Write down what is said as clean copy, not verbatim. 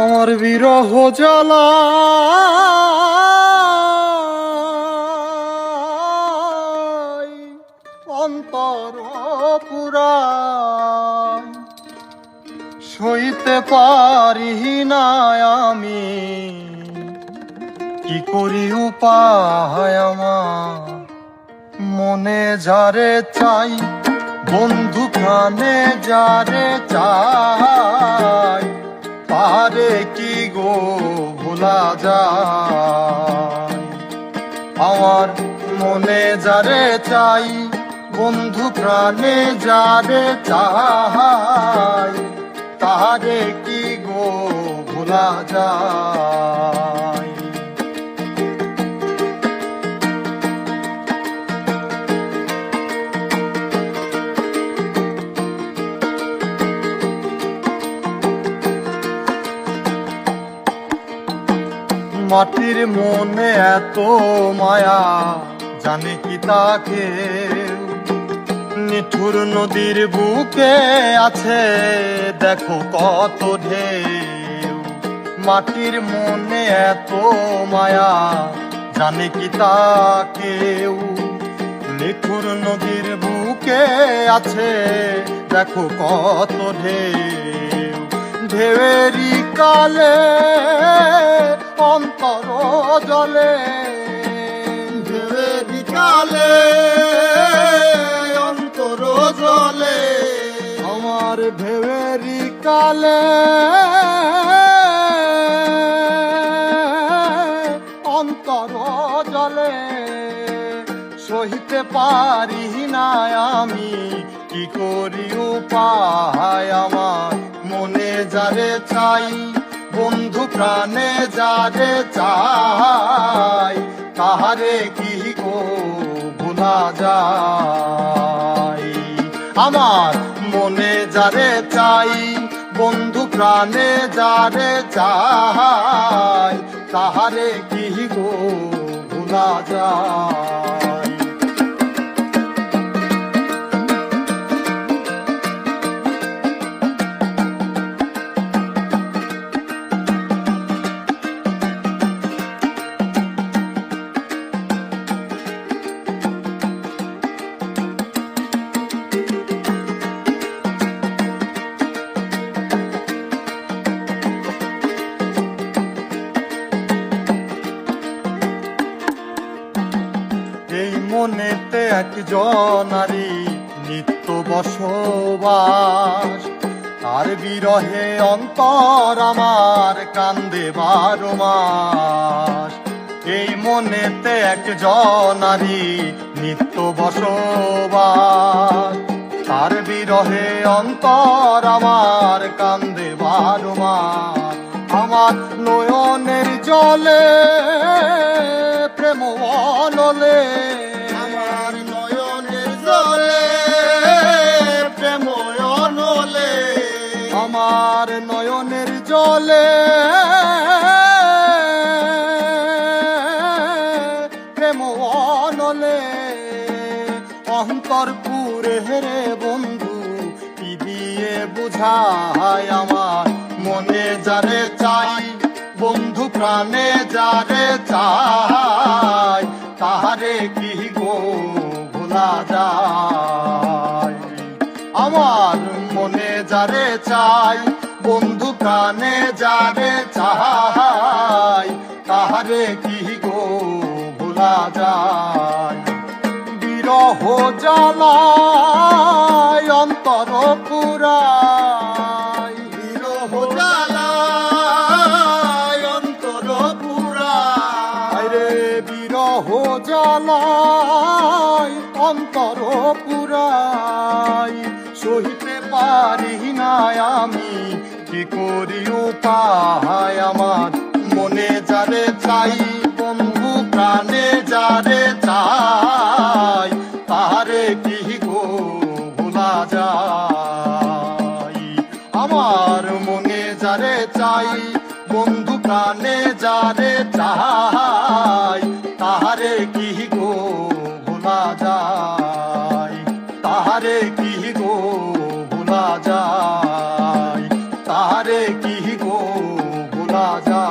আমার বিরহ জ্বালা অন্তর পুরাণ সইতে পারি না আমি, কি করি উপায় আমার? মনে যারে চাই, বন্ধু প্রাণে যারে চাই, পারে কি গো ভোলা যায়? আমার মনে যারে চাই, বন্ধু প্রাণে যারে চাই, তারে কি গো ভোলা যায়? মাটির মনে এত মায়া, জানে কি তাকে? নিঠুর নদীর বুকে আছে দেখো কত ঢেউ। মাটির মনে এত মায়া, জানে কি তাকেও? নিঠুর নদীর বুকে আছে দেখো কত ঢেউ। ঢেউয়েরই কালে অন্তর জলে, ঢেউয়েরই কালে অন্তর জলে। আমার ঢেউয়েরই কালে অন্তর জলে, সহিতে পারি না আমি, কি করি উপায় আমার? মনে যারে চাই, বন্ধু প্রাণে যারে চাই, তাহারে কি গো ভোলা যায়? আমার মনে যারে চাই, বন্ধু প্রাণে যারে চাই, তাহারে কি গো ভোলা যায়? এই মনেতে একজনারি নিত্য বসবাস, তার বিরহে অন্তর আমার কান্দে 12 মাস। এই মনেতে একজনারি নিত্য বসবাস, তার বিরহে অন্তর আমার কান্দে 12 মাস। আমার নয়নের জলে প্রেম অনলে, আমার নয়নের জলে প্রেম অনলে। আমার নয়নের জলে প্রেম অনলে। অন্তর পুরে রে বন্ধু, কি দিয়ে বুঝায় আমার? মনে যারে চাই, বন্ধু প্রাণে যারে চাই, তাহারে কি গো ভোলা যায়? আমার মনে যারে চাই, বন্ধু প্রাণে যারে চাই, তাহারে কি গো ভোলা যায়? বিরহ জ্বালায় অন্তর পুরাই, বিরহ জ্বালায় অন্তর পুরাই রে। বিরহ জ্বালায় অন্তর পুরাই, সহিতে পারি না আমি, কি করি উপায় আমার? মনে যারে চাই, বন্ধু প্রাণে যারে চাই, তাহারে কি গো ভোলা যায়? আমার মনে যারে চাই, বন্ধু প্রাণে যারে চাই, তাহারে কি গো ভোলা যায়? তাহারে কি গো ভোলা যায়? তাহারে কি গো ভোলা যায়।